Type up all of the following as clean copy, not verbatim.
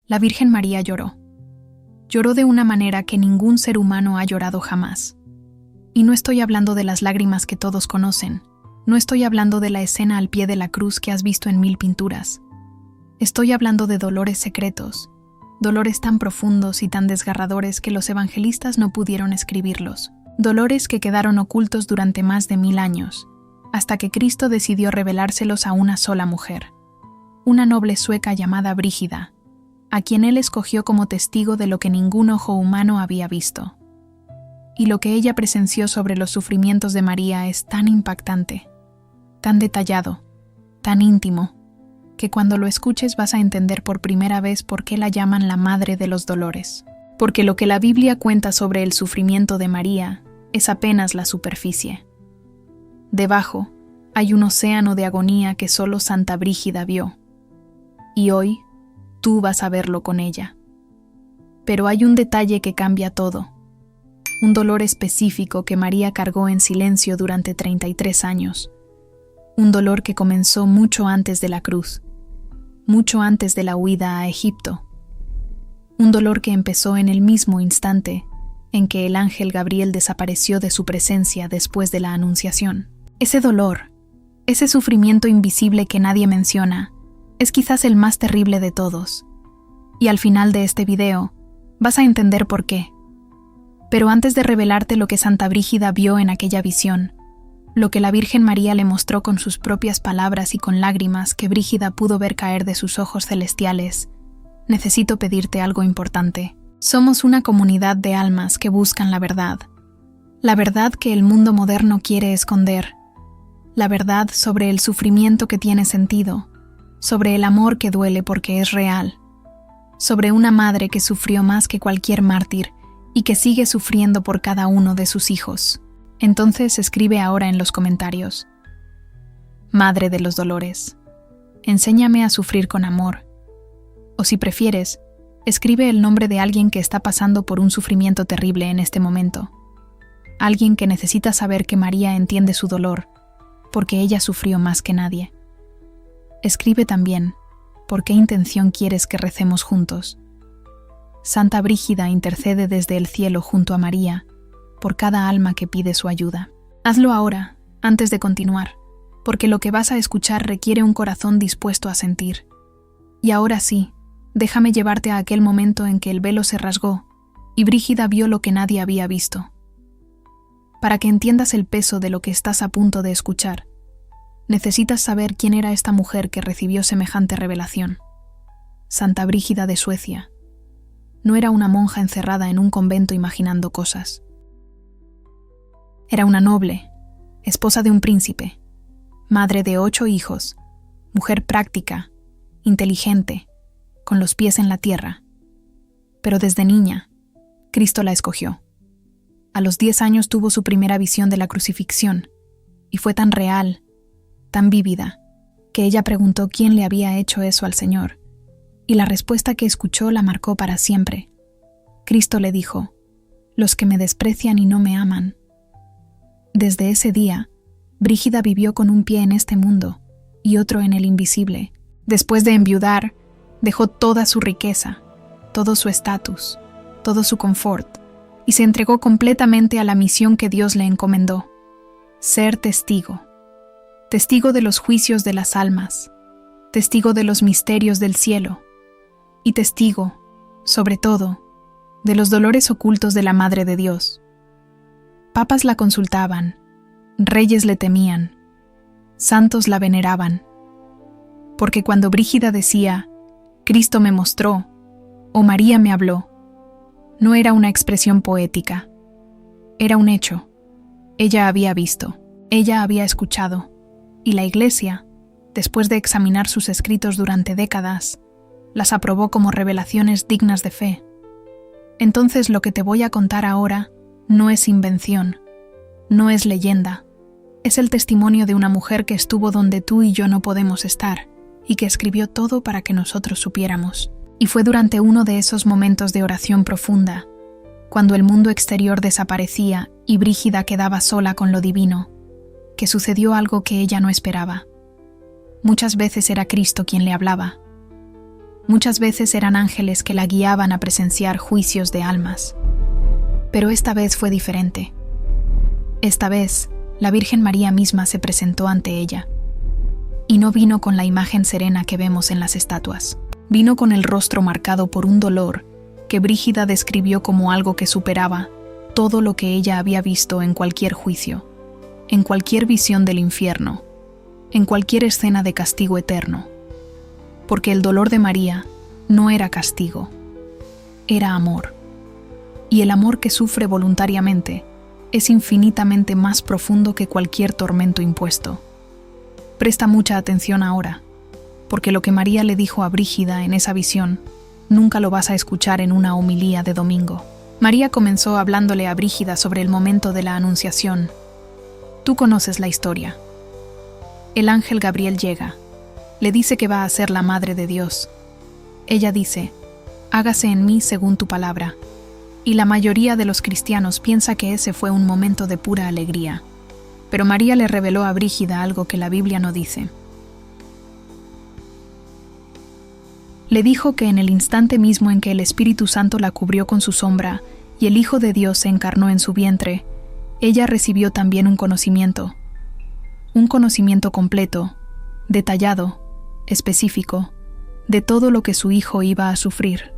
La Virgen María lloró. Lloró de una manera que ningún ser humano ha llorado jamás. Y no estoy hablando de las lágrimas que todos conocen, no estoy hablando de la escena al pie de la cruz que has visto en 1000 pinturas. Estoy hablando de dolores secretos, dolores tan profundos y tan desgarradores que los evangelistas no pudieron escribirlos, dolores que quedaron ocultos durante más de 1000 años, hasta que Cristo decidió revelárselos a una sola mujer, una noble sueca llamada Brígida, a quien él escogió como testigo de lo que ningún ojo humano había visto. Y lo que ella presenció sobre los sufrimientos de María es tan impactante, tan detallado, tan íntimo, que cuando lo escuches vas a entender por primera vez por qué la llaman la Madre de los Dolores. Porque lo que la Biblia cuenta sobre el sufrimiento de María es apenas la superficie. Debajo hay un océano de agonía que solo Santa Brígida vio. Y hoy tú vas a verlo con ella. Pero hay un detalle que cambia todo. Un dolor específico que María cargó en silencio durante 33 años. Un dolor que comenzó mucho antes de la cruz, mucho antes de la huida a Egipto. Un dolor que empezó en el mismo instante en que el ángel Gabriel desapareció de su presencia después de la Anunciación. Ese dolor, ese sufrimiento invisible que nadie menciona, es quizás el más terrible de todos. Y al final de este video, vas a entender por qué. Pero antes de revelarte lo que Santa Brígida vio en aquella visión, lo que la Virgen María le mostró con sus propias palabras y con lágrimas que Brígida pudo ver caer de sus ojos celestiales, necesito pedirte algo importante. Somos una comunidad de almas que buscan la verdad que el mundo moderno quiere esconder, la verdad sobre el sufrimiento que tiene sentido, sobre el amor que duele porque es real, sobre una madre que sufrió más que cualquier mártir y que sigue sufriendo por cada uno de sus hijos. Entonces escribe ahora en los comentarios: Madre de los Dolores, enséñame a sufrir con amor. O si prefieres, escribe el nombre de alguien que está pasando por un sufrimiento terrible en este momento. Alguien que necesita saber que María entiende su dolor, porque ella sufrió más que nadie. Escribe también por qué intención quieres que recemos juntos. Santa Brígida intercede desde el cielo junto a María por cada alma que pide su ayuda. Hazlo ahora, antes de continuar, porque lo que vas a escuchar requiere un corazón dispuesto a sentir. Y ahora sí, déjame llevarte a aquel momento en que el velo se rasgó y Brígida vio lo que nadie había visto. Para que entiendas el peso de lo que estás a punto de escuchar, necesitas saber quién era esta mujer que recibió semejante revelación. Santa Brígida de Suecia. No era una monja encerrada en un convento imaginando cosas. Era una noble, esposa de un príncipe, madre de 8 hijos, mujer práctica, inteligente, con los pies en la tierra. Pero desde niña, Cristo la escogió. A los 10 años tuvo su primera visión de la crucifixión, y fue tan real, tan vívida, que ella preguntó quién le había hecho eso al Señor, y la respuesta que escuchó la marcó para siempre. Cristo le dijo: los que me desprecian y no me aman. Desde ese día, Brígida vivió con un pie en este mundo y otro en el invisible. Después de enviudar, dejó toda su riqueza, todo su estatus, todo su confort, y se entregó completamente a la misión que Dios le encomendó: ser testigo. Testigo de los juicios de las almas, testigo de los misterios del cielo, y testigo, sobre todo, de los dolores ocultos de la Madre de Dios. Papas la consultaban, reyes le temían, santos la veneraban, porque cuando Brígida decía: Cristo me mostró, o María me habló, no era una expresión poética, era un hecho. Ella había visto, ella había escuchado, y la Iglesia, después de examinar sus escritos durante décadas, las aprobó como revelaciones dignas de fe. Entonces lo que te voy a contar ahora no es invención, no es leyenda, es el testimonio de una mujer que estuvo donde tú y yo no podemos estar, y que escribió todo para que nosotros supiéramos. Y fue durante uno de esos momentos de oración profunda, cuando el mundo exterior desaparecía y Brígida quedaba sola con lo divino, que sucedió algo que ella no esperaba. Muchas veces era Cristo quien le hablaba. Muchas veces eran ángeles que la guiaban a presenciar juicios de almas. Pero esta vez fue diferente. Esta vez, la Virgen María misma se presentó ante ella. Y no vino con la imagen serena que vemos en las estatuas. Vino con el rostro marcado por un dolor que Brígida describió como algo que superaba todo lo que ella había visto en cualquier juicio, en cualquier visión del infierno, en cualquier escena de castigo eterno. Porque el dolor de María no era castigo, era amor. Y el amor que sufre voluntariamente es infinitamente más profundo que cualquier tormento impuesto. Presta mucha atención ahora, porque lo que María le dijo a Brígida en esa visión nunca lo vas a escuchar en una homilía de domingo. María comenzó hablándole a Brígida sobre el momento de la Anunciación. Tú conoces la historia. El ángel Gabriel llega, le dice que va a ser la madre de Dios. Ella dice, hágase en mí según tu palabra. Y la mayoría de los cristianos piensa que ese fue un momento de pura alegría. Pero María le reveló a Brígida algo que la Biblia no dice. Le dijo que en el instante mismo en que el Espíritu Santo la cubrió con su sombra y el Hijo de Dios se encarnó en su vientre, ella recibió también un conocimiento completo, detallado, específico, de todo lo que su Hijo iba a sufrir.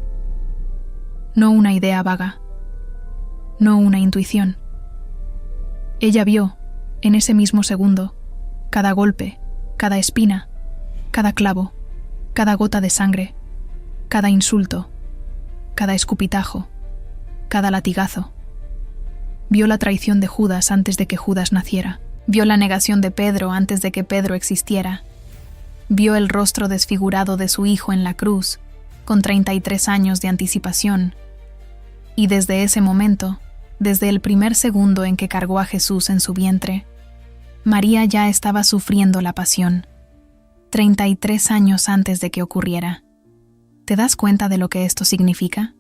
No una idea vaga, no una intuición. Ella vio, en ese mismo segundo, cada golpe, cada espina, cada clavo, cada gota de sangre, cada insulto, cada escupitajo, cada latigazo. Vio la traición de Judas antes de que Judas naciera. Vio la negación de Pedro antes de que Pedro existiera. Vio el rostro desfigurado de su hijo en la cruz, con 33 años de anticipación. Y desde ese momento, desde el primer segundo en que cargó a Jesús en su vientre, María ya estaba sufriendo la pasión, 33 años antes de que ocurriera. ¿Te das cuenta de lo que esto significa?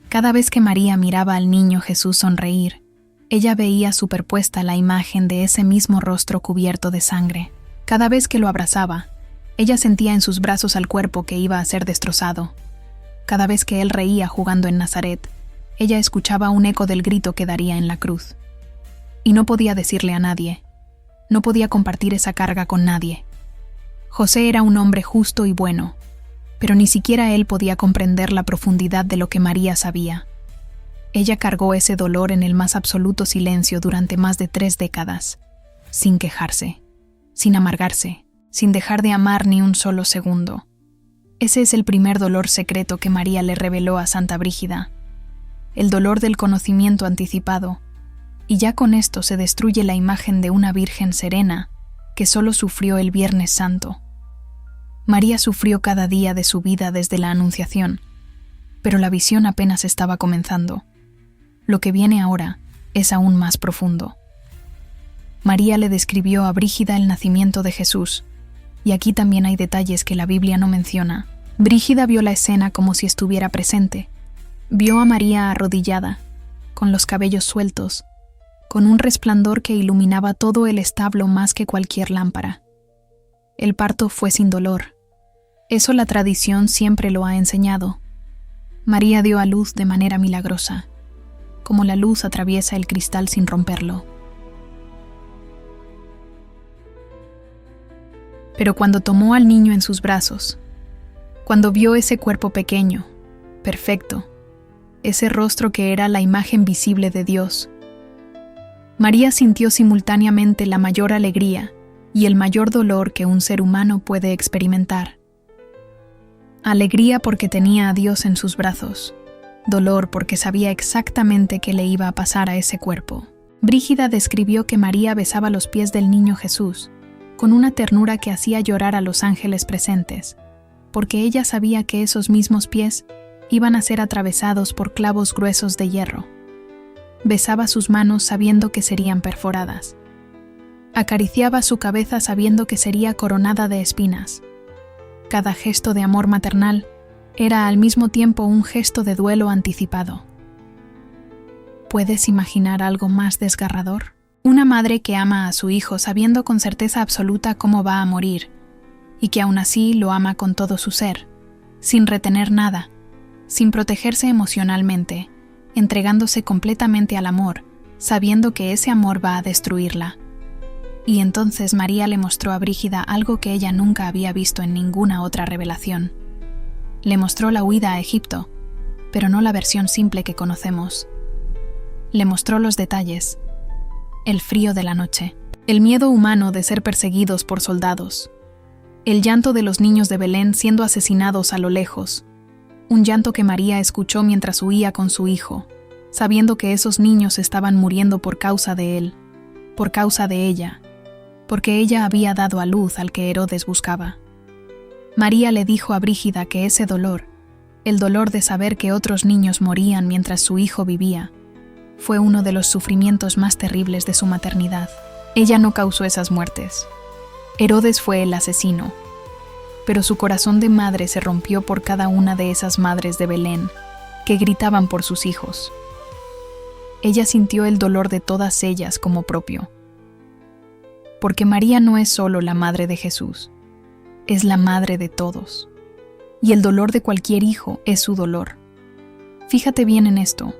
Cada vez que María miraba al niño Jesús sonreír, ella veía superpuesta la imagen de ese mismo rostro cubierto de sangre. Cada vez que lo abrazaba, ella sentía en sus brazos al cuerpo que iba a ser destrozado. Cada vez que él reía jugando en Nazaret, ella escuchaba un eco del grito que daría en la cruz. Y no podía decirle a nadie, no podía compartir esa carga con nadie. José era un hombre justo y bueno, pero ni siquiera él podía comprender la profundidad de lo que María sabía. Ella cargó ese dolor en el más absoluto silencio durante más de 3 décadas, sin quejarse, sin amargarse, sin dejar de amar ni un solo segundo. Ese es el primer dolor secreto que María le reveló a Santa Brígida, el dolor del conocimiento anticipado, y ya con esto se destruye la imagen de una Virgen serena que solo sufrió el Viernes Santo. María sufrió cada día de su vida desde la Anunciación, pero la visión apenas estaba comenzando. Lo que viene ahora es aún más profundo. María le describió a Brígida el nacimiento de Jesús, y aquí también hay detalles que la Biblia no menciona. Brígida vio la escena como si estuviera presente. Vio a María arrodillada, con los cabellos sueltos, con un resplandor que iluminaba todo el establo más que cualquier lámpara. El parto fue sin dolor. Eso la tradición siempre lo ha enseñado. María dio a luz de manera milagrosa, como la luz atraviesa el cristal sin romperlo. Pero cuando tomó al niño en sus brazos, cuando vio ese cuerpo pequeño, perfecto, ese rostro que era la imagen visible de Dios, María sintió simultáneamente la mayor alegría y el mayor dolor que un ser humano puede experimentar. Alegría porque tenía a Dios en sus brazos, dolor porque sabía exactamente qué le iba a pasar a ese cuerpo. Brígida describió que María besaba los pies del niño Jesús, con una ternura que hacía llorar a los ángeles presentes, porque ella sabía que esos mismos pies iban a ser atravesados por clavos gruesos de hierro. Besaba sus manos sabiendo que serían perforadas. Acariciaba su cabeza sabiendo que sería coronada de espinas. Cada gesto de amor maternal era al mismo tiempo un gesto de duelo anticipado. ¿Puedes imaginar algo más desgarrador? Una madre que ama a su hijo sabiendo con certeza absoluta cómo va a morir, y que aún así lo ama con todo su ser, sin retener nada, sin protegerse emocionalmente, entregándose completamente al amor, sabiendo que ese amor va a destruirla. Y entonces María le mostró a Brígida algo que ella nunca había visto en ninguna otra revelación. Le mostró la huida a Egipto, pero no la versión simple que conocemos. Le mostró los detalles, el frío de la noche, el miedo humano de ser perseguidos por soldados, el llanto de los niños de Belén siendo asesinados a lo lejos, un llanto que María escuchó mientras huía con su hijo, sabiendo que esos niños estaban muriendo por causa de él, por causa de ella, porque ella había dado a luz al que Herodes buscaba. María le dijo a Brígida que ese dolor, el dolor de saber que otros niños morían mientras su hijo vivía, fue uno de los sufrimientos más terribles de su maternidad. Ella no causó esas muertes. Herodes fue el asesino, pero su corazón de madre se rompió por cada una de esas madres de Belén que gritaban por sus hijos. Ella sintió el dolor de todas ellas como propio. Porque María no es solo la madre de Jesús, es la madre de todos. Y el dolor de cualquier hijo es su dolor. Fíjate bien en esto,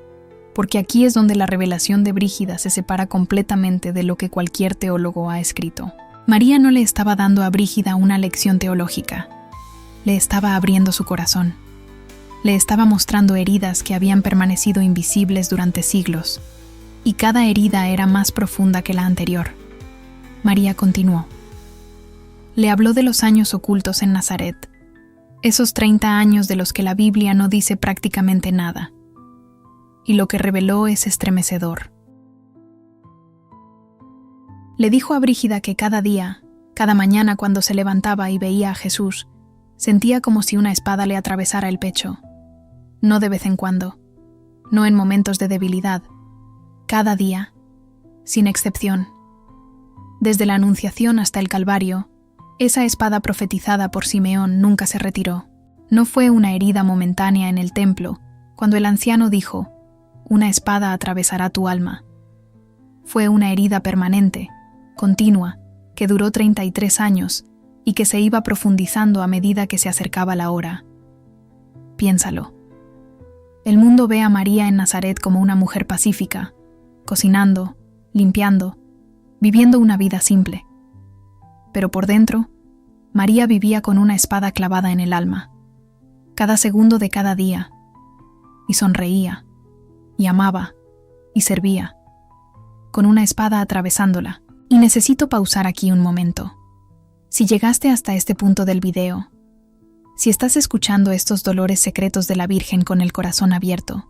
porque aquí es donde la revelación de Brígida se separa completamente de lo que cualquier teólogo ha escrito. María no le estaba dando a Brígida una lección teológica, le estaba abriendo su corazón. Le estaba mostrando heridas que habían permanecido invisibles durante siglos, y cada herida era más profunda que la anterior. María continuó. Le habló de los años ocultos en Nazaret, esos 30 años de los que la Biblia no dice prácticamente nada, y lo que reveló es estremecedor. Le dijo a Brígida que cada día, cada mañana cuando se levantaba y veía a Jesús, sentía como si una espada le atravesara el pecho. No de vez en cuando, no en momentos de debilidad, cada día, sin excepción. Desde la Anunciación hasta el Calvario, esa espada profetizada por Simeón nunca se retiró. No fue una herida momentánea en el templo, cuando el anciano dijo, «Una espada atravesará tu alma». Fue una herida permanente, continua, que duró 33 años y que se iba profundizando a medida que se acercaba la hora. Piénsalo. El mundo ve a María en Nazaret como una mujer pacífica, cocinando, limpiando, viviendo una vida simple. Pero por dentro, María vivía con una espada clavada en el alma, cada segundo de cada día, y sonreía, y amaba, y servía, con una espada atravesándola. Y necesito pausar aquí un momento. Si llegaste hasta este punto del video, si estás escuchando estos dolores secretos de la Virgen con el corazón abierto,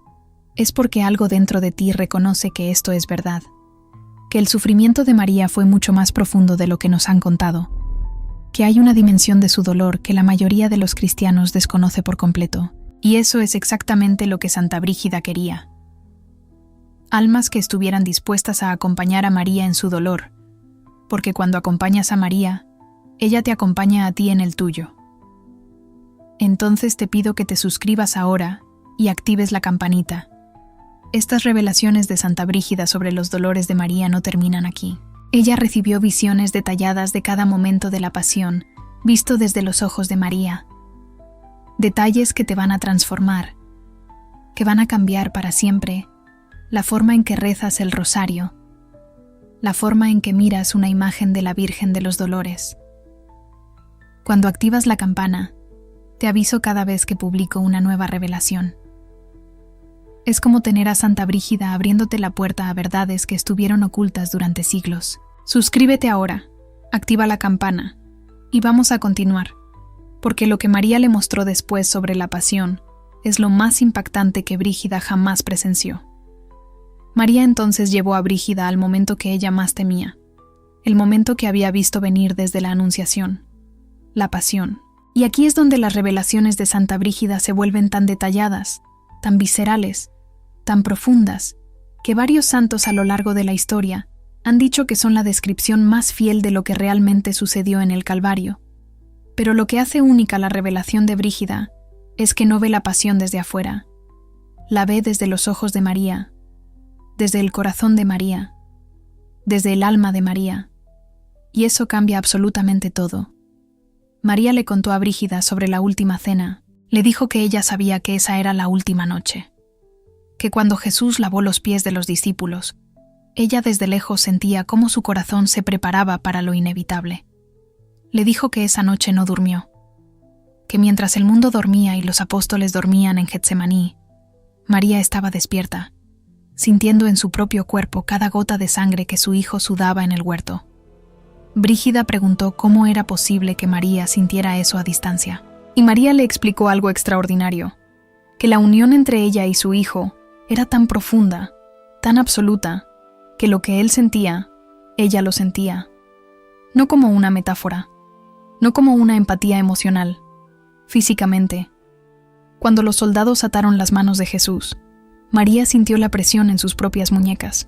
es porque algo dentro de ti reconoce que esto es verdad, que el sufrimiento de María fue mucho más profundo de lo que nos han contado, que hay una dimensión de su dolor que la mayoría de los cristianos desconoce por completo, y eso es exactamente lo que Santa Brígida quería. Almas que estuvieran dispuestas a acompañar a María en su dolor, porque cuando acompañas a María, ella te acompaña a ti en el tuyo. Entonces te pido que te suscribas ahora y actives la campanita. Estas revelaciones de Santa Brígida sobre los dolores de María no terminan aquí. Ella recibió visiones detalladas de cada momento de la pasión, visto desde los ojos de María. Detalles que te van a transformar, que van a cambiar para siempre la forma en que rezas el rosario, la forma en que miras una imagen de la Virgen de los Dolores. Cuando activas la campana, te aviso cada vez que publico una nueva revelación. Es como tener a Santa Brígida abriéndote la puerta a verdades que estuvieron ocultas durante siglos. Suscríbete ahora, activa la campana, y vamos a continuar, porque lo que María le mostró después sobre la pasión es lo más impactante que Brígida jamás presenció. María entonces llevó a Brígida al momento que ella más temía, el momento que había visto venir desde la Anunciación, la pasión. Y aquí es donde las revelaciones de Santa Brígida se vuelven tan detalladas, tan viscerales, tan profundas, que varios santos a lo largo de la historia han dicho que son la descripción más fiel de lo que realmente sucedió en el Calvario. Pero lo que hace única la revelación de Brígida es que no ve la pasión desde afuera, la ve desde los ojos de María, desde el corazón de María, desde el alma de María, y eso cambia absolutamente todo. María le contó a Brígida sobre la última cena, Le dijo que ella sabía que esa era la última noche, que cuando Jesús lavó los pies de los discípulos, ella desde lejos sentía cómo su corazón se preparaba para lo inevitable. Le dijo que esa noche no durmió, que mientras el mundo dormía y los apóstoles dormían en Getsemaní, María estaba despierta, sintiendo en su propio cuerpo cada gota de sangre que su hijo sudaba en el huerto. Brígida preguntó cómo era posible que María sintiera eso a distancia. Y María le explicó algo extraordinario, que la unión entre ella y su hijo era tan profunda, tan absoluta, que lo que él sentía, ella lo sentía. No como una metáfora, no como una empatía emocional, físicamente. Cuando los soldados ataron las manos de Jesús, María sintió la presión en sus propias muñecas.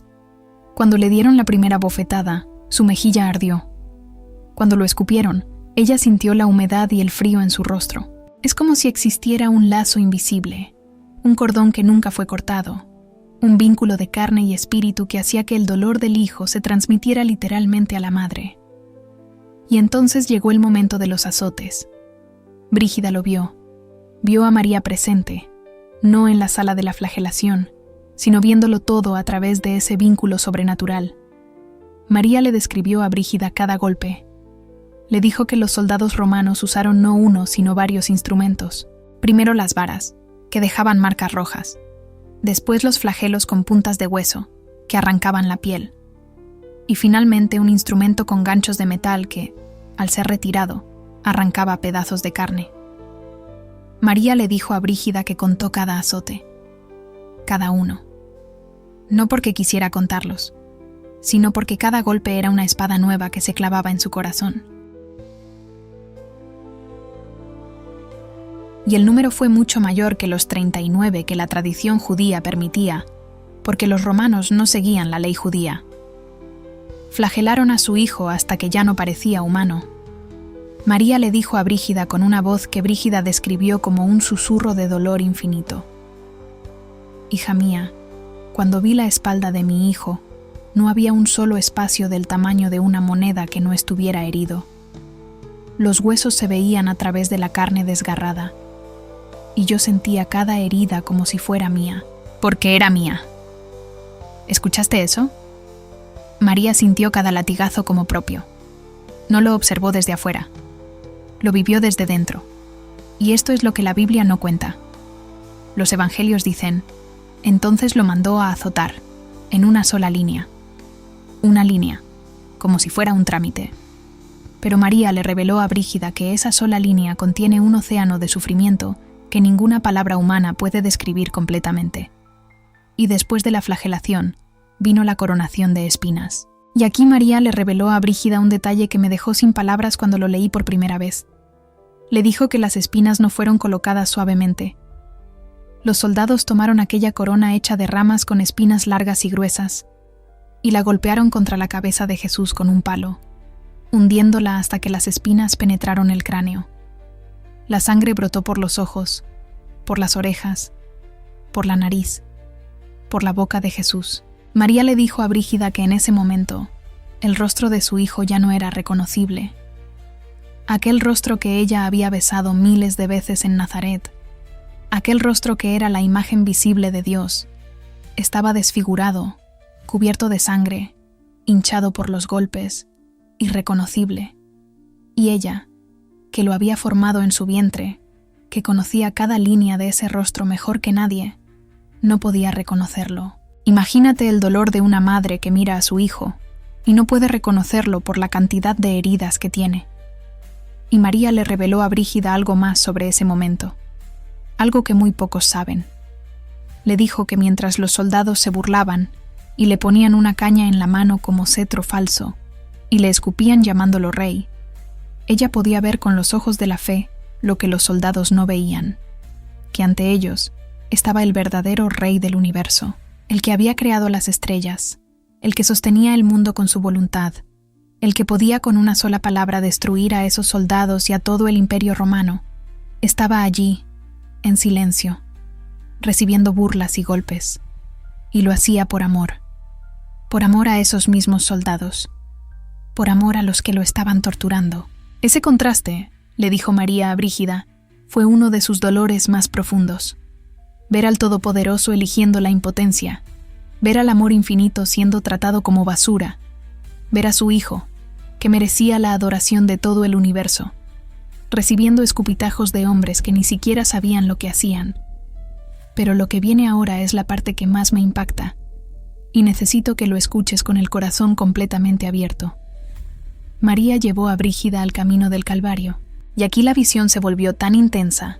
Cuando le dieron la primera bofetada, su mejilla ardió. Cuando lo escupieron, ella sintió la humedad y el frío en su rostro. Es como si existiera un lazo invisible, un cordón que nunca fue cortado, un vínculo de carne y espíritu que hacía que el dolor del hijo se transmitiera literalmente a la madre. Y entonces llegó el momento de los azotes. Brígida lo vio. Vio a María presente, no en la sala de la flagelación, sino viéndolo todo a través de ese vínculo sobrenatural. María le describió a Brígida cada golpe. Le dijo que los soldados romanos usaron no uno, sino varios instrumentos. Primero las varas, que dejaban marcas rojas. Después los flagelos con puntas de hueso, que arrancaban la piel. Y finalmente un instrumento con ganchos de metal que, al ser retirado, arrancaba pedazos de carne. María le dijo a Brígida que contó cada azote. Cada uno. No porque quisiera contarlos, sino porque cada golpe era una espada nueva que se clavaba en su corazón. Y el número fue mucho mayor que los 39 que la tradición judía permitía, porque los romanos no seguían la ley judía. Flagelaron a su hijo hasta que ya no parecía humano. María le dijo a Brígida con una voz que Brígida describió como un susurro de dolor infinito: «Hija mía, cuando vi la espalda de mi hijo, no había un solo espacio del tamaño de una moneda que no estuviera herido. Los huesos se veían a través de la carne desgarrada, y yo sentía cada herida como si fuera mía, porque era mía». ¿Escuchaste eso? María sintió cada latigazo como propio. No lo observó desde afuera. Lo vivió desde dentro. Y esto es lo que la Biblia no cuenta. Los evangelios dicen: entonces lo mandó a azotar, en una sola línea. Una línea, como si fuera un trámite. Pero María le reveló a Brígida que esa sola línea contiene un océano de sufrimiento que ninguna palabra humana puede describir completamente. Y después de la flagelación, vino la coronación de espinas. Y aquí María le reveló a Brígida un detalle que me dejó sin palabras cuando lo leí por primera vez. Le dijo que las espinas no fueron colocadas suavemente. Los soldados tomaron aquella corona hecha de ramas con espinas largas y gruesas, y la golpearon contra la cabeza de Jesús con un palo, hundiéndola hasta que las espinas penetraron el cráneo. La sangre brotó por los ojos, por las orejas, por la nariz, por la boca de Jesús. María le dijo a Brígida que en ese momento el rostro de su hijo ya no era reconocible. Aquel rostro que ella había besado miles de veces en Nazaret, aquel rostro que era la imagen visible de Dios, estaba desfigurado, cubierto de sangre, hinchado por los golpes, irreconocible. Y ella, que lo había formado en su vientre, que conocía cada línea de ese rostro mejor que nadie, no podía reconocerlo. Imagínate el dolor de una madre que mira a su hijo y no puede reconocerlo por la cantidad de heridas que tiene. Y María le reveló a Brígida algo más sobre ese momento, algo que muy pocos saben. Le dijo que mientras los soldados se burlaban y le ponían una caña en la mano como cetro falso y le escupían llamándolo rey, ella podía ver con los ojos de la fe lo que los soldados no veían, que ante ellos estaba el verdadero rey del universo, el que había creado las estrellas, el que sostenía el mundo con su voluntad, el que podía con una sola palabra destruir a esos soldados y a todo el imperio romano. Estaba allí, en silencio, recibiendo burlas y golpes, y lo hacía por amor a esos mismos soldados, por amor a los que lo estaban torturando. Ese contraste, le dijo María a Brígida, Fue uno de sus dolores más profundos. Ver al Todopoderoso eligiendo la impotencia, ver al amor infinito siendo tratado como basura, ver a su Hijo, que merecía la adoración de todo el universo, recibiendo escupitajos de hombres que ni siquiera sabían lo que hacían. Pero lo que viene ahora es la parte que más me impacta, y necesito que lo escuches con el corazón completamente abierto. María llevó a Brígida al camino del Calvario, y aquí la visión se volvió tan intensa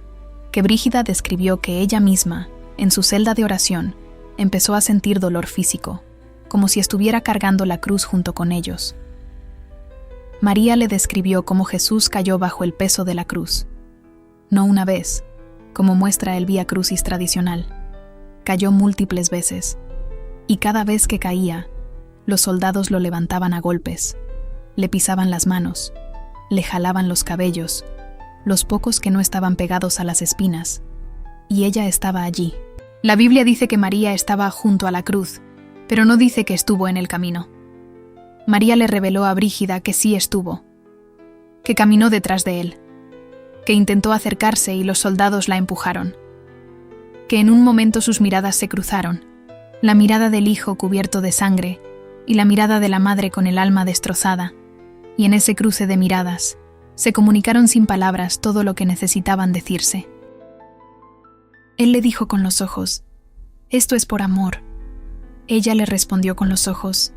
que Brígida describió que ella misma, en su celda de oración, empezó a sentir dolor físico, como si estuviera cargando la cruz junto con ellos. María le describió cómo Jesús cayó bajo el peso de la cruz. No una vez, como muestra el Vía Crucis tradicional. Cayó múltiples veces, y cada vez que caía, los soldados lo levantaban a golpes, le pisaban las manos, le jalaban los cabellos, los pocos que no estaban pegados a las espinas, y ella estaba allí. La Biblia dice que María estaba junto a la cruz, pero no dice que estuvo en el camino. María le reveló a Brígida que sí estuvo, que caminó detrás de él, que intentó acercarse y los soldados la empujaron, que en un momento sus miradas se cruzaron, la mirada del hijo cubierto de sangre y la mirada de la madre con el alma destrozada, y en ese cruce de miradas se comunicaron sin palabras todo lo que necesitaban decirse. Él le dijo con los ojos, «Esto es por amor». Ella le respondió con los ojos,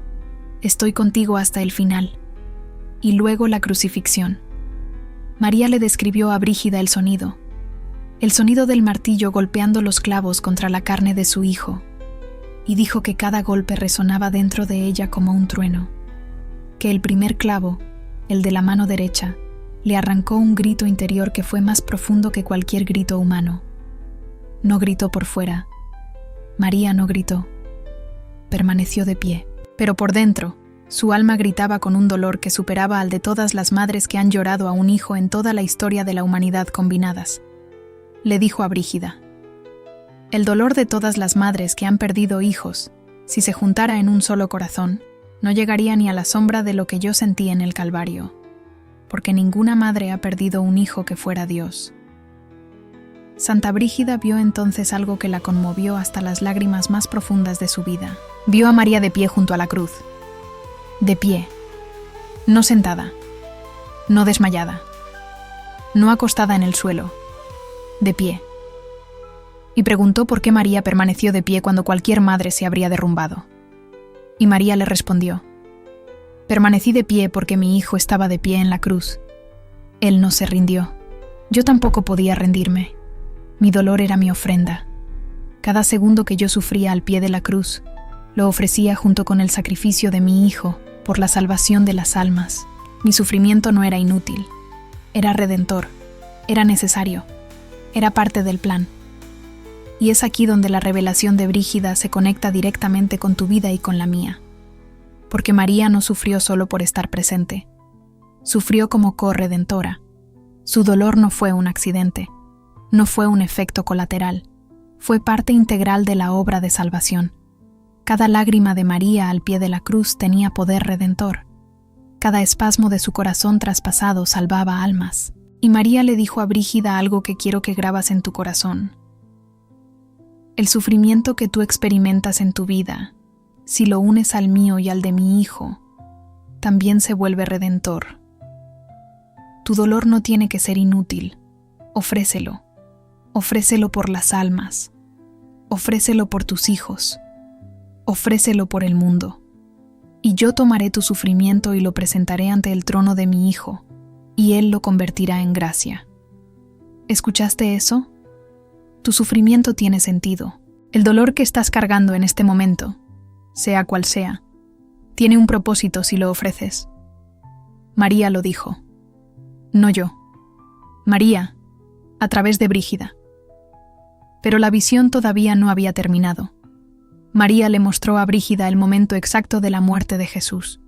«Estoy contigo hasta el final». Y luego la crucifixión. María le describió a Brígida el sonido del martillo golpeando los clavos contra la carne de su hijo, y dijo que cada golpe resonaba dentro de ella como un trueno, que el primer clavo, el de la mano derecha, le arrancó un grito interior que fue más profundo que cualquier grito humano. No gritó por fuera. María no gritó. Permaneció de pie. Pero por dentro, su alma gritaba con un dolor que superaba al de todas las madres que han llorado a un hijo en toda la historia de la humanidad combinadas. Le dijo a Brígida, «El dolor de todas las madres que han perdido hijos, si se juntara en un solo corazón, no llegaría ni a la sombra de lo que yo sentí en el Calvario, porque ninguna madre ha perdido un hijo que fuera Dios». Santa Brígida vio entonces algo que la conmovió hasta las lágrimas más profundas de su vida. Vio a María de pie junto a la cruz. De pie. No sentada. No desmayada. No acostada en el suelo. De pie. Y preguntó por qué María permaneció de pie cuando cualquier madre se habría derrumbado. Y María le respondió, «Permanecí de pie porque mi hijo estaba de pie en la cruz. Él no se rindió. Yo tampoco podía rendirme. Mi dolor era mi ofrenda. Cada segundo que yo sufría al pie de la cruz, lo ofrecía junto con el sacrificio de mi hijo por la salvación de las almas. Mi sufrimiento no era inútil. Era redentor. Era necesario. Era parte del plan». Y es aquí donde la revelación de Brígida se conecta directamente con tu vida y con la mía. Porque María no sufrió solo por estar presente. Sufrió como corredentora. Su dolor no fue un accidente. No fue un efecto colateral. Fue parte integral de la obra de salvación. Cada lágrima de María al pie de la cruz tenía poder redentor. Cada espasmo de su corazón traspasado salvaba almas. Y María le dijo a Brígida algo que quiero que grabas en tu corazón. El sufrimiento que tú experimentas en tu vida, si lo unes al mío y al de mi hijo, también se vuelve redentor. Tu dolor no tiene que ser inútil. Ofrécelo. Ofrécelo por las almas. Ofrécelo por tus hijos. Ofrécelo por el mundo. Y yo tomaré tu sufrimiento y lo presentaré ante el trono de mi Hijo, y Él lo convertirá en gracia. ¿Escuchaste eso? Tu sufrimiento tiene sentido. El dolor que estás cargando en este momento, sea cual sea, tiene un propósito si lo ofreces. María lo dijo. No yo. María, a través de Brígida. Pero la visión todavía no había terminado. María le mostró a Brígida el momento exacto de la muerte de Jesús.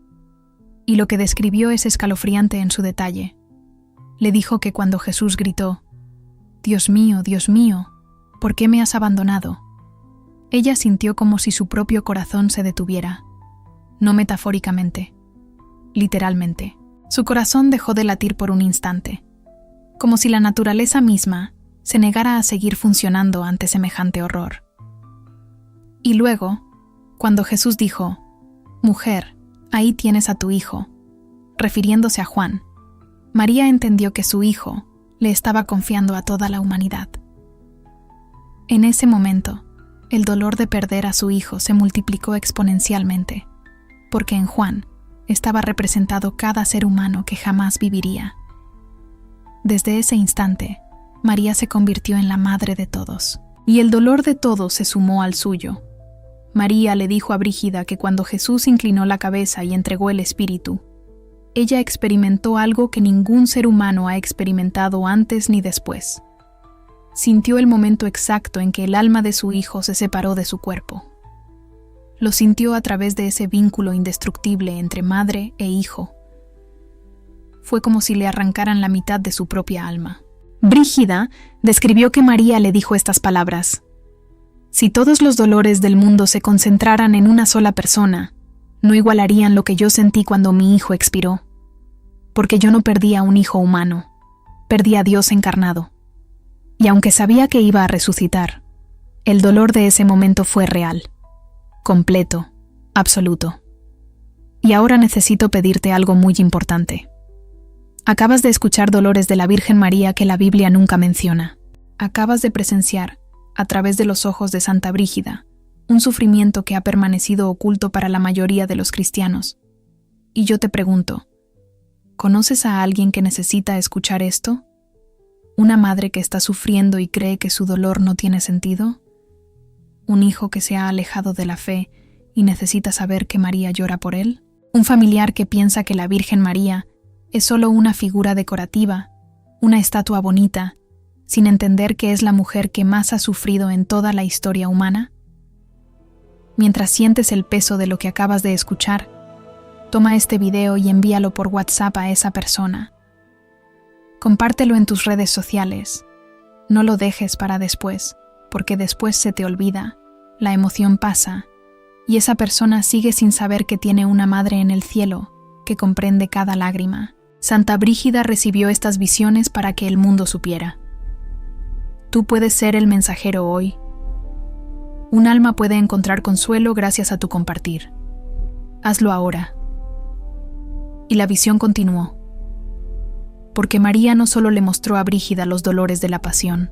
Y lo que describió es escalofriante en su detalle. Le dijo que cuando Jesús gritó, Dios mío, ¿por qué me has abandonado?», ella sintió como si su propio corazón se detuviera. No metafóricamente, literalmente. Su corazón dejó de latir por un instante. como si la naturaleza misma se negara a seguir funcionando ante semejante horror. Y luego, cuando Jesús dijo, «Mujer, ahí tienes a tu hijo», refiriéndose a Juan, María entendió que su hijo le estaba confiando a toda la humanidad. En ese momento, el dolor de perder a su hijo se multiplicó exponencialmente, porque en Juan estaba representado cada ser humano que jamás viviría. Desde ese instante, María se convirtió en la madre de todos, y el dolor de todos se sumó al suyo. María le dijo a Brígida que cuando Jesús inclinó la cabeza y entregó el Espíritu, ella experimentó algo que ningún ser humano ha experimentado antes ni después. Sintió el momento exacto en que el alma de su hijo se separó de su cuerpo. Lo sintió a través de ese vínculo indestructible entre madre e hijo. Fue como si le arrancaran la mitad de su propia alma. Brígida describió que María le dijo estas palabras: «Si todos los dolores del mundo se concentraran en una sola persona, no igualarían lo que yo sentí cuando mi hijo expiró. Porque yo no perdí a un hijo humano, perdí a Dios encarnado. Y aunque sabía que iba a resucitar, el dolor de ese momento fue real, completo, absoluto. Y ahora necesito pedirte algo muy importante. Acabas de escuchar dolores de la Virgen María que la Biblia nunca menciona. Acabas de presenciar, a través de los ojos de Santa Brígida, un sufrimiento que ha permanecido oculto para la mayoría de los cristianos. Y yo te pregunto, ¿conoces a alguien que necesita escuchar esto? ¿Una madre que está sufriendo y cree que su dolor no tiene sentido? ¿Un hijo que se ha alejado de la fe y necesita saber que María llora por él? ¿Un familiar que piensa que la Virgen María es solo una figura decorativa, una estatua bonita, sin entender que es la mujer que más ha sufrido en toda la historia humana? Mientras sientes el peso de lo que acabas de escuchar, toma este video y envíalo por WhatsApp a esa persona. Compártelo en tus redes sociales. No lo dejes para después, porque después se te olvida, la emoción pasa, y esa persona sigue sin saber que tiene una madre en el cielo que comprende cada lágrima. Santa Brígida recibió estas visiones para que el mundo supiera. Tú puedes ser el mensajero hoy. Un alma puede encontrar consuelo gracias a tu compartir. Hazlo ahora. Y la visión continuó. Porque María no solo le mostró a Brígida los dolores de la pasión,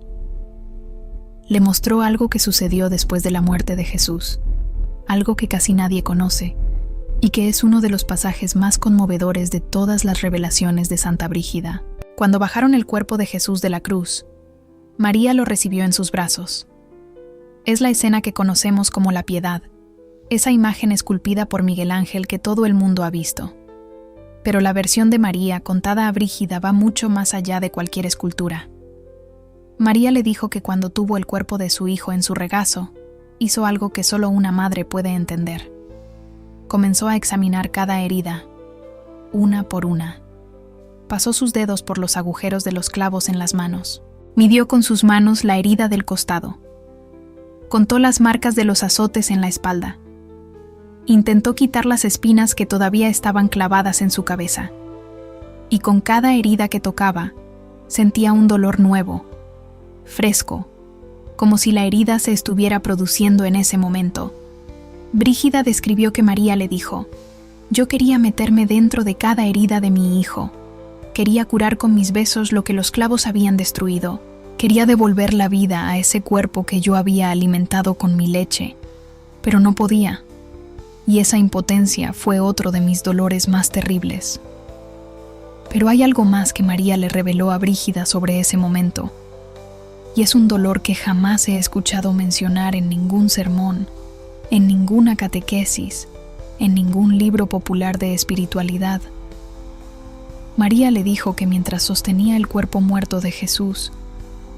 le mostró algo que sucedió después de la muerte de Jesús, algo que casi nadie conoce, y que es uno de los pasajes más conmovedores de todas las revelaciones de Santa Brígida. Cuando bajaron el cuerpo de Jesús de la cruz, María lo recibió en sus brazos. Es la escena que conocemos como la Piedad, esa imagen esculpida por Miguel Ángel que todo el mundo ha visto. Pero la versión de María contada a Brígida va mucho más allá de cualquier escultura. María le dijo que cuando tuvo el cuerpo de su hijo en su regazo, hizo algo que solo una madre puede entender. Comenzó a examinar cada herida, una por una. Pasó sus dedos por los agujeros de los clavos en las manos. Midió con sus manos la herida del costado. Contó las marcas de los azotes en la espalda. Intentó quitar las espinas que todavía estaban clavadas en su cabeza. Y con cada herida que tocaba, sentía un dolor nuevo, fresco, como si la herida se estuviera produciendo en ese momento. Brígida describió que María le dijo: «Yo quería meterme dentro de cada herida de mi hijo. Quería curar con mis besos lo que los clavos habían destruido. Quería devolver la vida a ese cuerpo que yo había alimentado con mi leche, pero no podía. Y esa impotencia fue otro de mis dolores más terribles». Pero hay algo más que María le reveló a Brígida sobre ese momento, y es un dolor que jamás he escuchado mencionar en ningún sermón, en ninguna catequesis, en ningún libro popular de espiritualidad. María le dijo que mientras sostenía el cuerpo muerto de Jesús,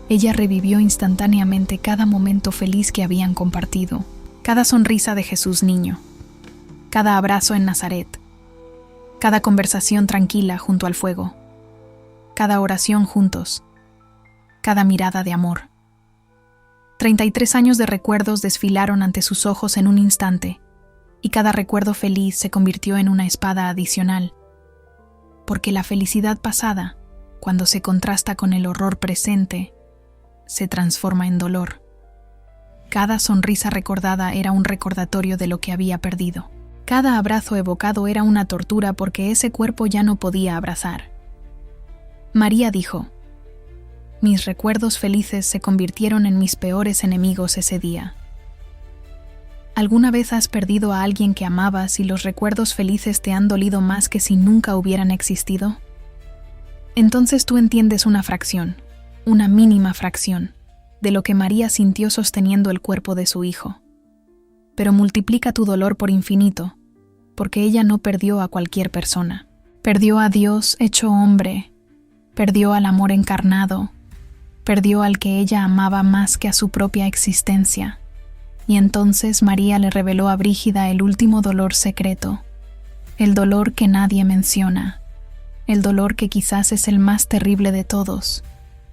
ella revivió instantáneamente cada momento feliz que habían compartido, cada sonrisa de Jesús niño, cada abrazo en Nazaret, cada conversación tranquila junto al fuego, cada oración juntos, cada mirada de amor. 33 años de recuerdos desfilaron ante sus ojos en un instante, y cada recuerdo feliz se convirtió en una espada adicional, porque la felicidad pasada cuando se contrasta con el horror presente, se transforma en dolor. Cada sonrisa recordada era un recordatorio de lo que había perdido. Cada abrazo evocado era una tortura porque ese cuerpo ya no podía abrazar. María dijo: mis recuerdos felices se convirtieron en mis peores enemigos ese día. ¿Alguna vez has perdido a alguien que amabas y los recuerdos felices te han dolido más que si nunca hubieran existido? Entonces tú entiendes una fracción, una mínima fracción, de lo que María sintió sosteniendo el cuerpo de su hijo. Pero multiplica tu dolor por infinito, porque ella no perdió a cualquier persona. Perdió a Dios hecho hombre, perdió al amor encarnado, perdió al que ella amaba más que a su propia existencia. Y entonces María le reveló a Brígida el último dolor secreto, el dolor que nadie menciona, el dolor que quizás es el más terrible de todos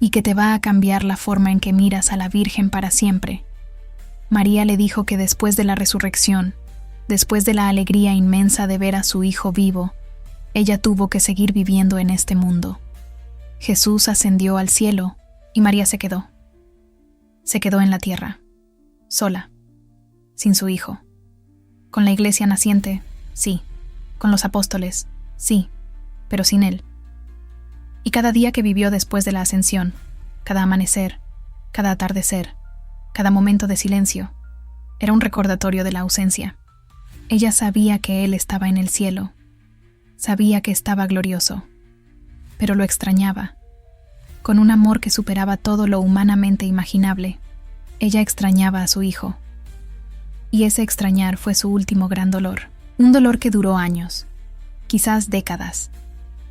y que te va a cambiar la forma en que miras a la Virgen para siempre. María le dijo que después de la resurrección, después de la alegría inmensa de ver a su hijo vivo, ella tuvo que seguir viviendo en este mundo. Jesús ascendió al cielo y María se quedó. Se quedó en la tierra, sola, sin su hijo. Con la iglesia naciente, sí. Con los apóstoles, sí, pero sin él. Y cada día que vivió después de la ascensión, cada amanecer, cada atardecer, cada momento de silencio, era un recordatorio de la ausencia. Ella sabía que él estaba en el cielo, sabía que estaba glorioso, pero lo extrañaba. Con un amor que superaba todo lo humanamente imaginable, ella extrañaba a su hijo. Y ese extrañar fue su último gran dolor, un dolor que duró años, quizás décadas,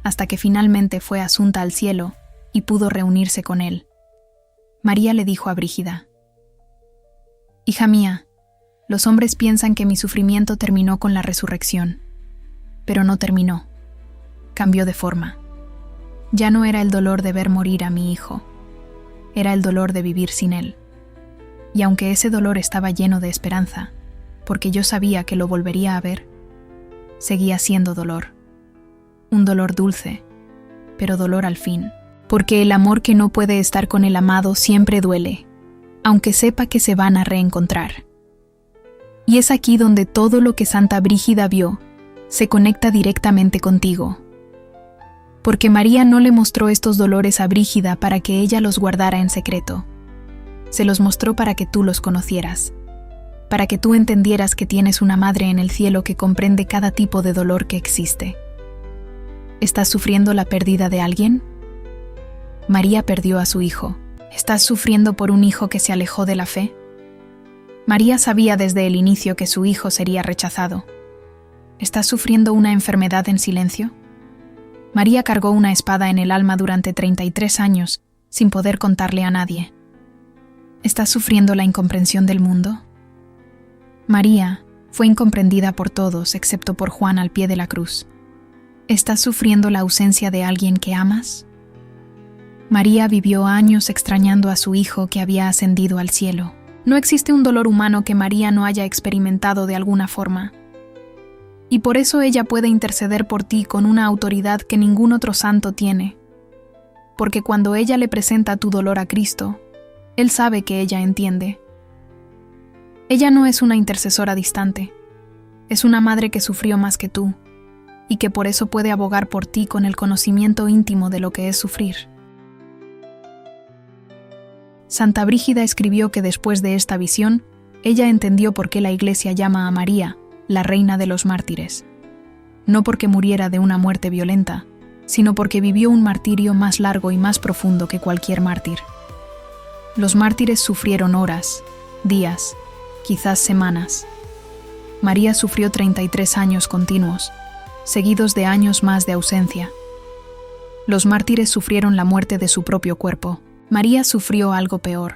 hasta que finalmente fue asunta al cielo y pudo reunirse con él. María le dijo a Brígida: hija mía, los hombres piensan que mi sufrimiento terminó con la resurrección, pero no terminó, cambió de forma. Ya no era el dolor de ver morir a mi hijo, era el dolor de vivir sin él. Y aunque ese dolor estaba lleno de esperanza, porque yo sabía que lo volvería a ver, seguía siendo dolor. Un dolor dulce, pero dolor al fin, porque el amor que no puede estar con el amado siempre duele, aunque sepa que se van a reencontrar. Y es aquí donde todo lo que Santa Brígida vio se conecta directamente contigo. Porque María no le mostró estos dolores a Brígida para que ella los guardara en secreto. Se los mostró para que tú los conocieras, para que tú entendieras que tienes una madre en el cielo que comprende cada tipo de dolor que existe. ¿Estás sufriendo la pérdida de alguien? María perdió a su hijo. ¿Estás sufriendo por un hijo que se alejó de la fe? María sabía desde el inicio que su hijo sería rechazado. ¿Estás sufriendo una enfermedad en silencio? María cargó una espada en el alma durante 33 años sin poder contarle a nadie. ¿Estás sufriendo la incomprensión del mundo? María fue incomprendida por todos excepto por Juan al pie de la cruz. ¿Estás sufriendo la ausencia de alguien que amas? María vivió años extrañando a su hijo que había ascendido al cielo. No existe un dolor humano que María no haya experimentado de alguna forma. Y por eso ella puede interceder por ti con una autoridad que ningún otro santo tiene. Porque cuando ella le presenta tu dolor a Cristo, Él sabe que ella entiende. Ella no es una intercesora distante, es una madre que sufrió más que tú, y que por eso puede abogar por ti con el conocimiento íntimo de lo que es sufrir. Santa Brígida escribió que después de esta visión, ella entendió por qué la Iglesia llama a María la reina de los mártires. No porque muriera de una muerte violenta, sino porque vivió un martirio más largo y más profundo que cualquier mártir. Los mártires sufrieron horas, días, quizás semanas. María sufrió 33 años continuos, seguidos de años más de ausencia. Los mártires sufrieron la muerte de su propio cuerpo. María sufrió algo peor,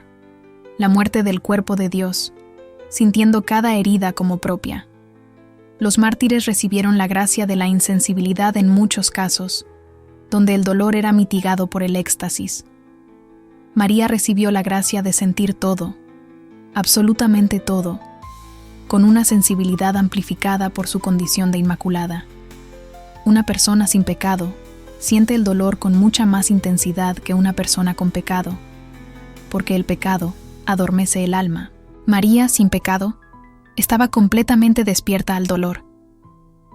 la muerte del cuerpo de Dios, sintiendo cada herida como propia. Los mártires recibieron la gracia de la insensibilidad en muchos casos, donde el dolor era mitigado por el éxtasis. María recibió la gracia de sentir todo, absolutamente todo, con una sensibilidad amplificada por su condición de inmaculada. Una persona sin pecado, siente el dolor con mucha más intensidad que una persona con pecado, porque el pecado adormece el alma. María, sin pecado, estaba completamente despierta al dolor.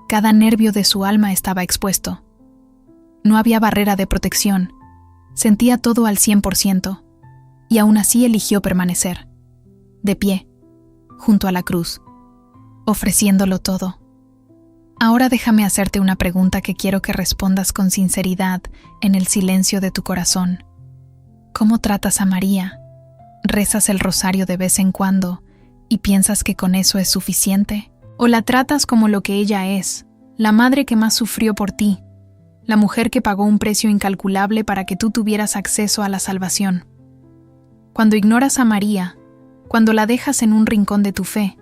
Cada nervio de su alma estaba expuesto. No había barrera de protección. Sentía todo al 100%, y aún así eligió permanecer, de pie, junto a la cruz, ofreciéndolo todo. Ahora déjame hacerte una pregunta que quiero que respondas con sinceridad en el silencio de tu corazón. ¿Cómo tratas a María? ¿Rezas el rosario de vez en cuando y piensas que con eso es suficiente? ¿O la tratas como lo que ella es, la madre que más sufrió por ti, la mujer que pagó un precio incalculable para que tú tuvieras acceso a la salvación? Cuando ignoras a María, cuando la dejas en un rincón de tu fe,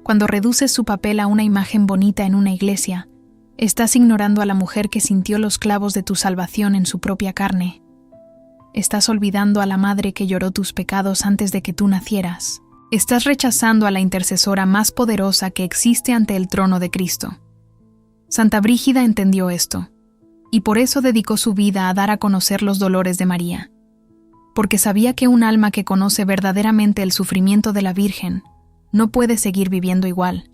cuando reduces su papel a una imagen bonita en una iglesia, estás ignorando a la mujer que sintió los clavos de tu salvación en su propia carne. Estás olvidando a la madre que lloró tus pecados antes de que tú nacieras. Estás rechazando a la intercesora más poderosa que existe ante el trono de Cristo. Santa Brígida entendió esto, y por eso dedicó su vida a dar a conocer los dolores de María, porque sabía que un alma que conoce verdaderamente el sufrimiento de la Virgen no puede seguir viviendo igual,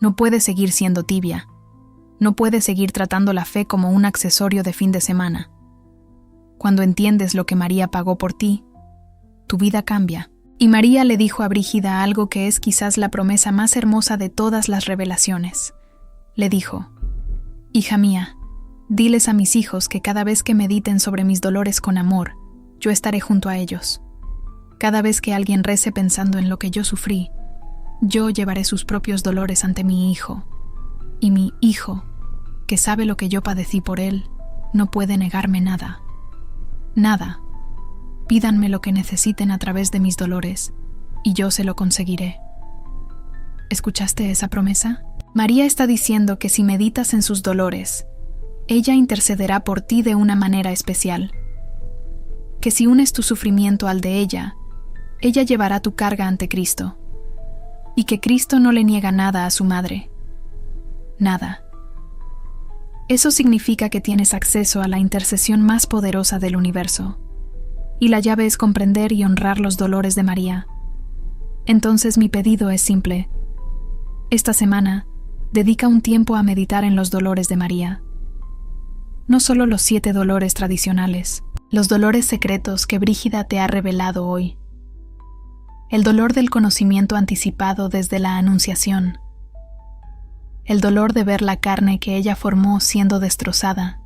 no puede seguir siendo tibia, no puede seguir tratando la fe como un accesorio de fin de semana. Cuando entiendes lo que María pagó por ti, tu vida cambia. Y María le dijo a Brígida algo que es quizás la promesa más hermosa de todas las revelaciones. Le dijo: «Hija mía, diles a mis hijos que cada vez que mediten sobre mis dolores con amor, yo estaré junto a ellos. Cada vez que alguien rece pensando en lo que yo sufrí, yo llevaré sus propios dolores ante mi hijo. Y mi hijo, que sabe lo que yo padecí por él, no puede negarme nada. Nada. Pídanme lo que necesiten a través de mis dolores, y yo se lo conseguiré». ¿Escuchaste esa promesa? María está diciendo que si meditas en sus dolores, ella intercederá por ti de una manera especial. Que si unes tu sufrimiento al de ella llevará tu carga ante Cristo. Y que Cristo no le niega nada a su madre. Nada. Eso significa que tienes acceso a la intercesión más poderosa del universo. Y la llave es comprender y honrar los dolores de María. Entonces mi pedido es simple. Esta semana, dedica un tiempo a meditar en los dolores de María. No solo los 7 dolores tradicionales, los dolores secretos que Brígida te ha revelado hoy. El dolor del conocimiento anticipado desde la Anunciación. El dolor de ver la carne que ella formó siendo destrozada.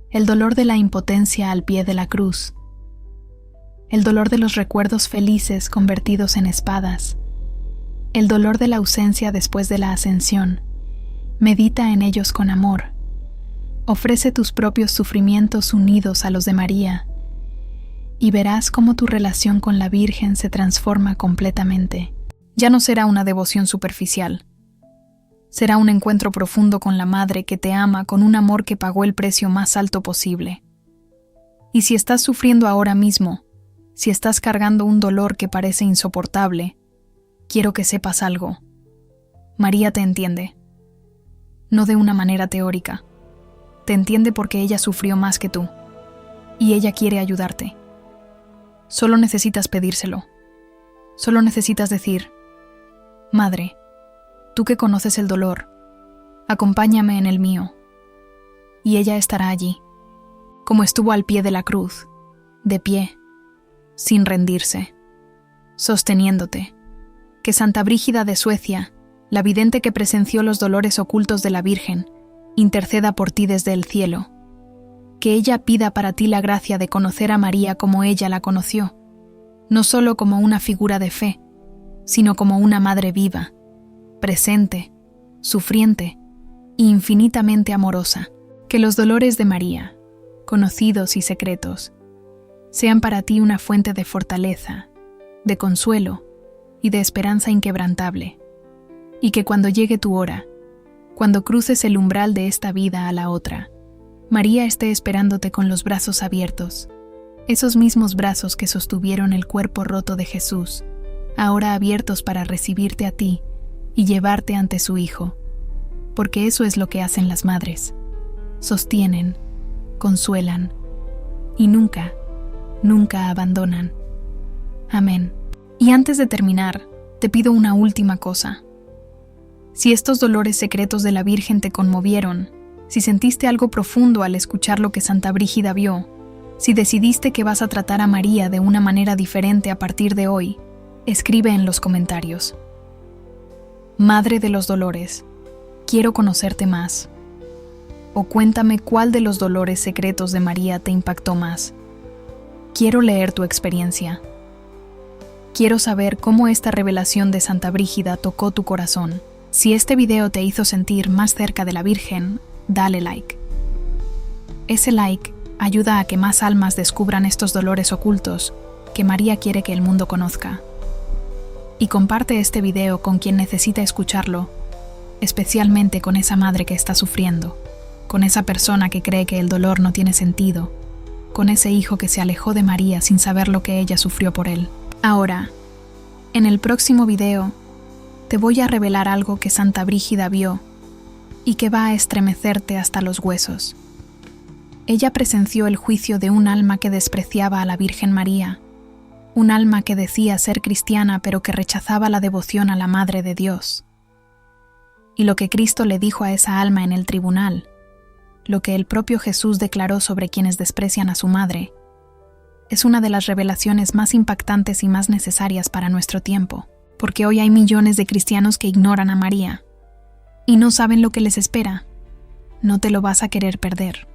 El dolor de la impotencia al pie de la cruz. El dolor de los recuerdos felices convertidos en espadas. El dolor de la ausencia después de la ascensión. Medita en ellos con amor. Ofrece tus propios sufrimientos unidos a los de María, y verás cómo tu relación con la Virgen se transforma completamente. Ya no será una devoción superficial. Será un encuentro profundo con la Madre que te ama con un amor que pagó el precio más alto posible. Y si estás sufriendo ahora mismo, si estás cargando un dolor que parece insoportable, quiero que sepas algo. María te entiende. No de una manera teórica. Te entiende porque ella sufrió más que tú. Y ella quiere ayudarte. Solo necesitas pedírselo. Solo necesitas decir: Madre, tú que conoces el dolor, acompáñame en el mío. Y ella estará allí, como estuvo al pie de la cruz, de pie, sin rendirse, sosteniéndote. Que Santa Brígida de Suecia, la vidente que presenció los dolores ocultos de la Virgen, interceda por ti desde el cielo. Que ella pida para ti la gracia de conocer a María como ella la conoció, no solo como una figura de fe, sino como una madre viva, presente, sufriente e infinitamente amorosa. Que los dolores de María, conocidos y secretos, sean para ti una fuente de fortaleza, de consuelo y de esperanza inquebrantable, y que cuando llegue tu hora, cuando cruces el umbral de esta vida a la otra, María esté esperándote con los brazos abiertos, esos mismos brazos que sostuvieron el cuerpo roto de Jesús, ahora abiertos para recibirte a ti y llevarte ante su Hijo, porque eso es lo que hacen las madres, sostienen, consuelan y nunca, nunca abandonan. Amén. Y antes de terminar, te pido una última cosa. Si estos dolores secretos de la Virgen te conmovieron, si sentiste algo profundo al escuchar lo que Santa Brígida vio, si decidiste que vas a tratar a María de una manera diferente a partir de hoy, escribe en los comentarios. Madre de los Dolores, quiero conocerte más. O cuéntame cuál de los dolores secretos de María te impactó más. Quiero leer tu experiencia. Quiero saber cómo esta revelación de Santa Brígida tocó tu corazón. Si este video te hizo sentir más cerca de la Virgen, dale like. Ese like ayuda a que más almas descubran estos dolores ocultos que María quiere que el mundo conozca. Y comparte este video con quien necesita escucharlo, especialmente con esa madre que está sufriendo, con esa persona que cree que el dolor no tiene sentido, con ese hijo que se alejó de María sin saber lo que ella sufrió por él. Ahora, en el próximo video, te voy a revelar algo que Santa Brígida vio y que va a estremecerte hasta los huesos. Ella presenció el juicio de un alma que despreciaba a la Virgen María, un alma que decía ser cristiana pero que rechazaba la devoción a la Madre de Dios. Y lo que Cristo le dijo a esa alma en el tribunal, lo que el propio Jesús declaró sobre quienes desprecian a su Madre, es una de las revelaciones más impactantes y más necesarias para nuestro tiempo, porque hoy hay millones de cristianos que ignoran a María y no saben lo que les espera. No te lo vas a querer perder.